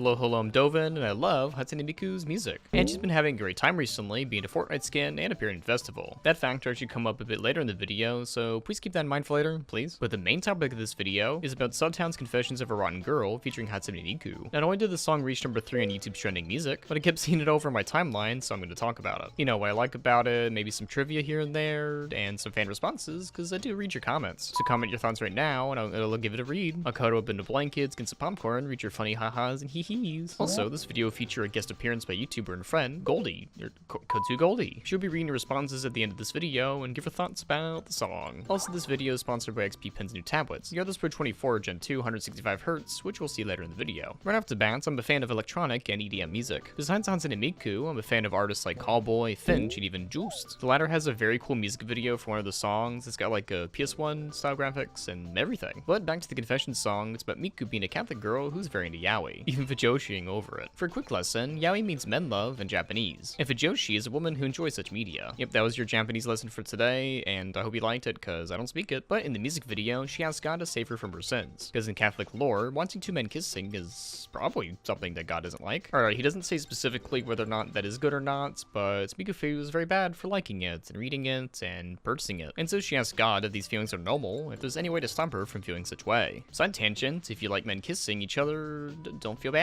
Hello, I'm Dovin, and I love Hatsune Miku's music. And she's been having a great time recently, being a Fortnite skin and appearing in Festival. That factor should come up a bit later in the video, so please keep that in mind for later, please. But the main topic of this video is about Suntown's Confessions of a Rotten Girl featuring Hatsune Miku. Not only did the song reach number 3 on YouTube's trending music, but I kept seeing it over my timeline, so I'm going to talk about it. You know, what I like about it, maybe some trivia here and there, and some fan responses, because I do read your comments. So comment your thoughts right now, and I'll give it a read. I'll cuddle up into blankets, get some popcorn, read your funny ha-has and hee-hees. Also, this video will feature a guest appearance by YouTuber and friend, Goldie, or Kotsu Goldie. She'll be reading your responses at the end of this video and give her thoughts about the song. Also, this video is sponsored by XP Pen's new tablets. The others Pro 24 Gen 2 165Hz, which we'll see later in the video. Right off the bat, I'm a fan of electronic and EDM music. Besides Hatsune Miku, I'm a fan of artists like Callboy, Finch, and even Juiced. The latter has a very cool music video for one of the songs. It's got like a PS1 style graphics and everything. But back to the Confession song, it's about Miku being a Catholic girl who's very into yaoi, even Fujoshiing over it. For a quick lesson, yaoi means men love in Japanese, and Fujoshi is a woman who enjoys such media. Yep, that was your Japanese lesson for today, and I hope you liked it, cause I don't speak it. But in the music video, she asks God to save her from her sins, because in Catholic lore, wanting two men kissing is probably something that God doesn't like. Alright, he doesn't say specifically whether or not that is good or not, but Miku feels very bad for liking it, and reading it, and purchasing it. And so she asks God if these feelings are normal, if there's any way to stop her from feeling such way. Side tangent, if you like men kissing each other, don't feel bad.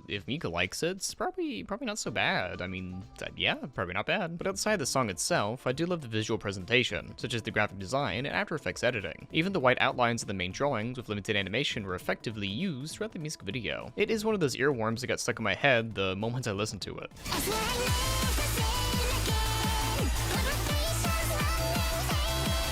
If Miku likes it, it's probably not so bad. I mean, yeah, probably not bad. But outside the song itself, I do love the visual presentation, such as the graphic design and After Effects editing. Even the white outlines of the main drawings with limited animation were effectively used throughout the music video. It is one of those earworms that got stuck in my head the moment I listened to it.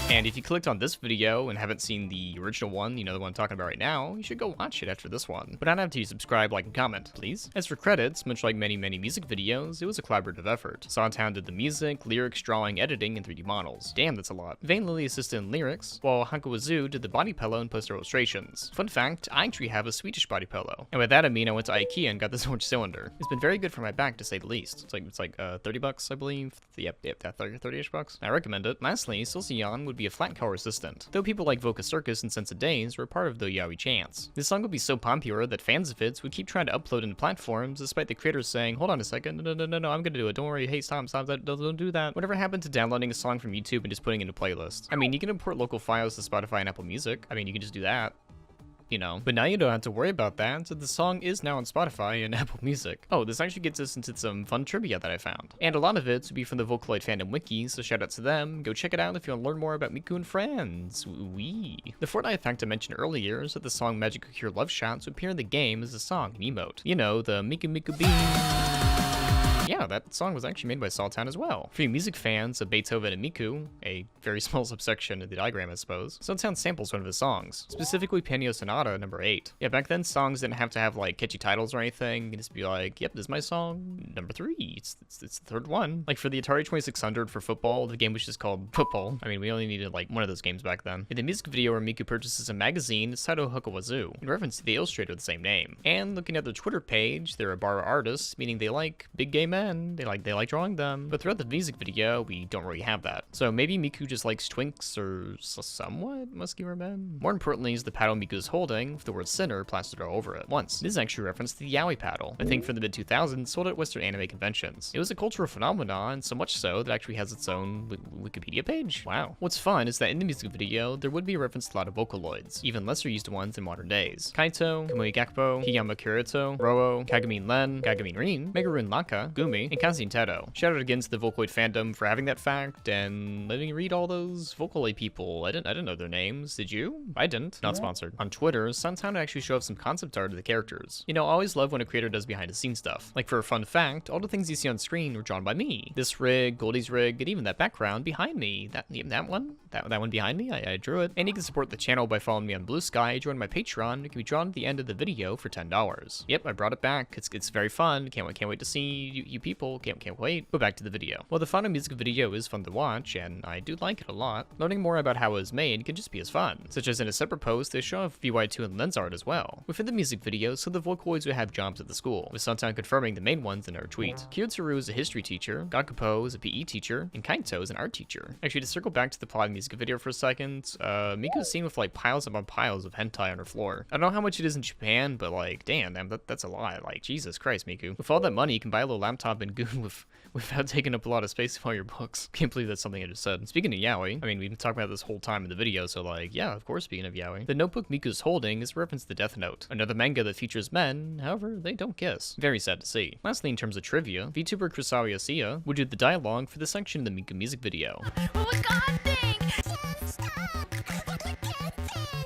And if you clicked on this video and haven't seen the original one, you know, the one I'm talking about right now, you should go watch it after this one. But I don't have to subscribe, like, and comment, please. As for credits, much like many music videos, it was a collaborative effort. Sawtown did the music, lyrics, drawing, editing, and 3D models. Damn, that's a lot. Vane Lily assisted in lyrics, while Hankawazu did the body pillow and poster illustrations. Fun fact, I actually have a Swedish body pillow. And with that I mean I went to IKEA and got this orange cylinder. It's been very good for my back, to say the least. It's like 30 bucks, I believe. Yep, that 30-ish bucks. I recommend it. Lastly, Silceon would be a flat color assistant, though people like Voca Circus and Sense of Days were a part of the yaoi chants. This song would be so popular that fans of it would keep trying to upload into platforms despite the creators saying, hold on a second, no, I'm gonna do it, don't worry, hey, stop, don't do that. Whatever happened to downloading a song from YouTube and just putting it into playlists? I mean, you can import local files to Spotify and Apple Music. I mean, you can just do that, you know. But now you don't have to worry about that, so the song is now on Spotify and Apple Music. Oh, this actually gets us into some fun trivia that I found. And a lot of it would be from the Vocaloid fandom wiki, so shout out to them. Go check it out if you want to learn more about Miku and friends. Wee. The Fortnite fact I mentioned earlier is that the song Magic Cure Love Shots would appear in the game as a song and emote. You know, the Miku Miku Beam. Yeah, that song was actually made by Sawtown as well. For you music fans of Beethoven and Miku, a very small subsection of the diagram, I suppose, Sawtown samples one of his songs, specifically Piano Sonata number 8. Yeah, back then songs didn't have to have like catchy titles or anything. You could just be like, yep, this is my song number 3. It's the third one. Like for the Atari 2600 for football, the game was just called Football. I mean, we only needed like one of those games back then. In the music video where Miku purchases a magazine, it's titled Hakawazu, in reference to the illustrator of the same name. And looking at their Twitter page, they're a bar artists, meaning they like big gay men. They like drawing them. But throughout the music video, we don't really have that. So maybe Miku just likes twinks or somewhat muscular men. More importantly is the paddle Miku is holding with the word sinner plastered all over it. Once, this is actually a reference to the yaoi paddle, a thing from the mid-2000s sold at Western anime conventions. It was a cultural phenomenon, so much so that it actually has its own Wikipedia page. Wow. What's fun is that in the music video, there would be a reference to a lot of Vocaloids, even lesser used ones in modern days. Kaito, Kamui Gakpo, Hiyama Kirito, Roo, Kagamin Len, Kagamin Rin, Megarun Laka, Gumi, and Kazin Teto. Shout out again to the Vocaloid fandom for having that fact and letting me read all those Vocaloid people. I didn't know their names. Did you? I didn't. Not sponsored. On Twitter, Suntown actually show off some concept art of the characters. You know, I always love when a creator does behind the scenes stuff. Like for a fun fact, all the things you see on screen were drawn by me. This rig, Goldie's rig, and even that background behind me. That one behind me, I drew it. And you can support the channel by following me on Blue Sky, join my Patreon. It can be drawn at the end of the video for $10. Yep, I brought it back. It's very fun. Can't wait to see you people can't wait. But back to the video. While the final music video is fun to watch, and I do like it a lot, learning more about how it was made can just be as fun, such as in a separate post they show off VY2 and lens art as well. Within the music video, so the Vocaloids would have jobs at the school, with Suntown confirming the main ones in our tweet. Kyotsuru is a history teacher, Gakupo is a PE teacher, and Kaito is an art teacher. Actually, to circle back to the plot of the music video for a second, Miku's seen with like piles upon piles of hentai on her floor. I don't know how much it is in Japan, but like, damn, that's a lot. Like, Jesus Christ, Miku. With all that money, you can buy a little laptop and goon without taking up a lot of space in all your books. Can't believe that's something I just said. And speaking of yaoi, I mean, we've been talking about this whole time in the video, so like, yeah, of course, speaking of yaoi. The notebook Miku's holding is a reference to Death Note, another manga that features men, however, they don't kiss. Very sad to see. Lastly, in terms of trivia, VTuber Kusawa Yasuya would do the dialogue for the section of the Miku music video.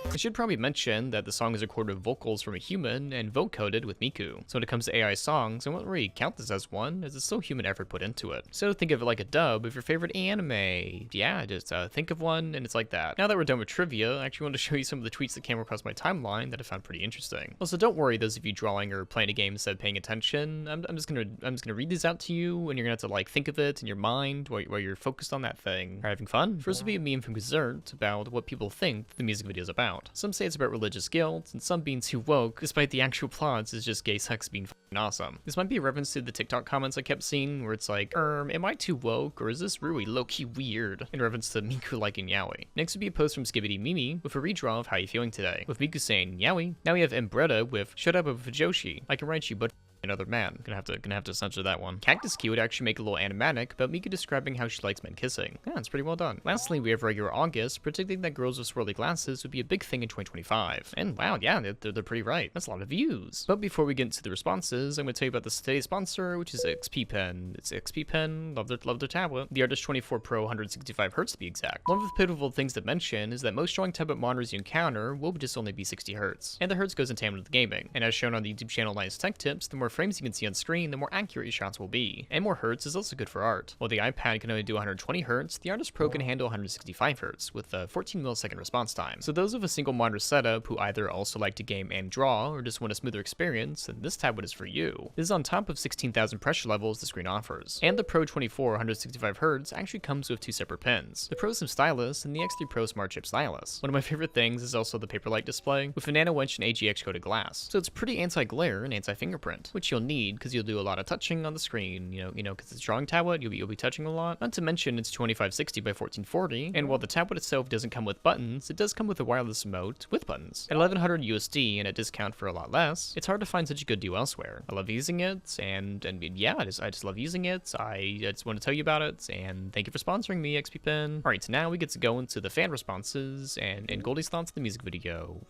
I should probably mention that the song is recorded with vocals from a human and vote-coded with Miku. So when it comes to AI songs, I won't really count this as one, as it's still human effort put into it. So think of it like a dub of your favorite anime. Yeah, just think of one, and it's like that. Now that we're done with trivia, I actually want to show you some of the tweets that came across my timeline that I found pretty interesting. Also, don't worry, those of you drawing or playing a game instead of paying attention. I'm just gonna read these out to you, and you're gonna have to like think of it in your mind while you're focused on that thing. Are you having fun? First will be a meme from Gazert about what people think the music video is about. Some say it's about religious guilt, and some being too woke, despite the actual plots is just gay sex being f***ing awesome. This might be a reference to the TikTok comments I kept seeing, where it's like, am I too woke, or is this really low-key weird? In reference to Miku liking yaoi. Next would be a post from Skibidi Mimi with a redraw of How You Feeling Today, with Miku saying yaoi. Now we have Embretta with Shut Up with Fujoshi. I can write you, but another man. Gonna have to censor that one. Cactus Key would actually make a little animatic about Miku describing how she likes men kissing. Yeah, it's pretty well done. Lastly, we have regular August predicting that girls with swirly glasses would be a big thing in 2025. And wow, yeah, they're pretty right. That's a lot of views. But before we get into the responses, I'm gonna tell you about today's sponsor, which is XP Pen. It's XP Pen, love their tablet. The Artist 24 Pro 165Hz to be exact. One of the pivotal things to mention is that most drawing tablet monitors you encounter will just only be 60Hz. And the Hertz goes in tandem with the gaming. And as shown on the YouTube channel Linus Tech Tips, the more frames you can see on screen, the more accurate your shots will be. And more hertz is also good for art. While the iPad can only do 120 Hz, the Artist Pro can handle 165 Hz with a 14 millisecond response time. So those with a single monitor setup who either also like to game and draw or just want a smoother experience, then this tablet is for you. This is on top of 16,000 pressure levels the screen offers. And the Pro 24 165 Hz actually comes with two separate pins. The Pro Sim Stylus and the X3 Pro Smart Chip Stylus. One of my favorite things is also the Paperlight display with a nano-inch and AGX coated glass. So it's pretty anti-glare and anti-fingerprint, which you'll need because you'll do a lot of touching on the screen, you know, because it's a drawing tablet, you'll be touching a lot. Not to mention it's 2560 by 1440, and while the tablet itself doesn't come with buttons, it does come with a wireless remote with buttons. At 1100 USD and at discount for a lot less, it's hard to find such a good deal elsewhere. I love using it, and yeah, I just love using it. I just want to tell you about it, and thank you for sponsoring me, XP Pen. Alright, so now we get to go into the fan responses and Goldie's thoughts on the music video.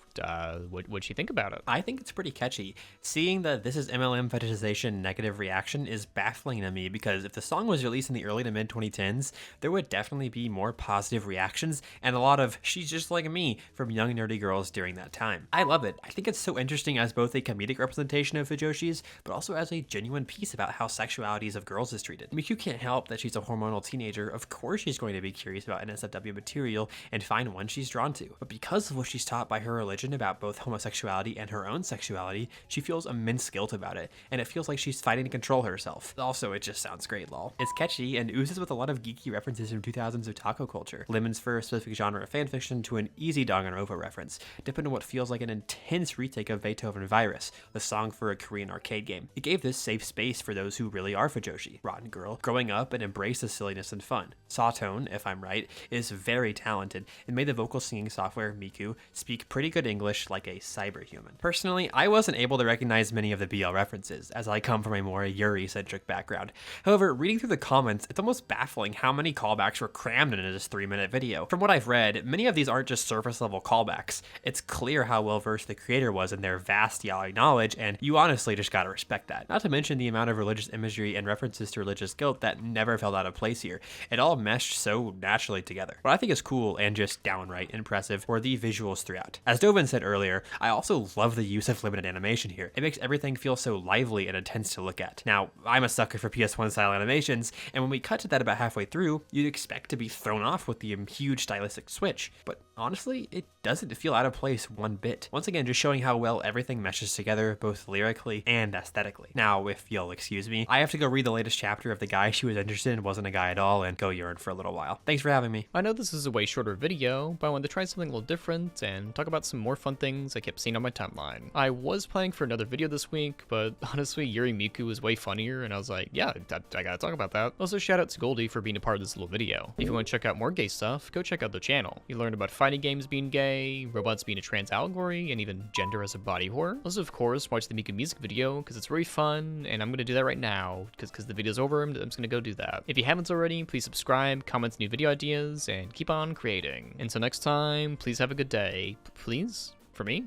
What'd you think about it? I think it's pretty catchy. Seeing that this is MLM fetishization negative reaction is baffling to me, because if the song was released in the early to mid 2010s, there would definitely be more positive reactions and a lot of "she's just like me" from young nerdy girls during that time. I love it. I think it's so interesting as both a comedic representation of Fujoshis, but also as a genuine piece about how sexualities of girls is treated. Miku can't help that she's a hormonal teenager. Of course she's going to be curious about NSFW material and find one she's drawn to. But because of what she's taught by her religion about both homosexuality and her own sexuality, she feels immense guilt about it, and it feels like she's fighting to control herself. Also, it just sounds great, lol. It's catchy and oozes with a lot of geeky references from 2000s otaku culture. Lemons for a specific genre of fanfiction to an easy Danganronpa reference, dipped into what feels like an intense retake of Beethoven Virus, the song for a Korean arcade game. It gave this safe space for those who really are Fujoshi, rotten girl, growing up and embrace the silliness and fun. Sawtone, if I'm right, is very talented and made the vocal singing software, Miku, speak pretty good English like a cyberhuman. Personally, I wasn't able to recognize many of the BL references, as I come from a more Yuri-centric background. However, reading through the comments, it's almost baffling how many callbacks were crammed into this 3-minute video. From what I've read, many of these aren't just surface-level callbacks. It's clear how well-versed the creator was in their vast yaoi knowledge, and you honestly just gotta respect that. Not to mention the amount of religious imagery and references to religious guilt that never felt out of place here. It all meshed so naturally together. What I think is cool and just downright impressive were the visuals throughout. As Dovin said earlier, I also love the use of limited animation here. It makes everything feel so lively and intense to look at. Now, I'm a sucker for PS1 style animations, and when we cut to that about halfway through, you'd expect to be thrown off with the huge stylistic switch, but Honestly, it doesn't feel out of place one bit. Once again, just showing how well everything meshes together, both lyrically and aesthetically. Now, if you'll excuse me, I have to go read the latest chapter of the guy she was interested in wasn't a guy at all and go urine for a little while. Thanks for having me. I know this is a way shorter video, but I wanted to try something a little different and talk about some more fun things I kept seeing on my timeline. I was planning for another video this week, but honestly, Yuri Miku was way funnier, and I was like, yeah, I gotta talk about that. Also, shout out to Goldie for being a part of this little video. If you want to check out more gay stuff, go check out the channel. You learned about fighting games being gay, robots being a trans allegory, and even gender as a body horror. Also, of course, watch the Miku music video, because it's really fun, and I'm gonna do that right now, because the video's over, I'm just gonna go do that. If you haven't already, please subscribe, comment new video ideas, and keep on creating. Until next time, please have a good day. Please? For me?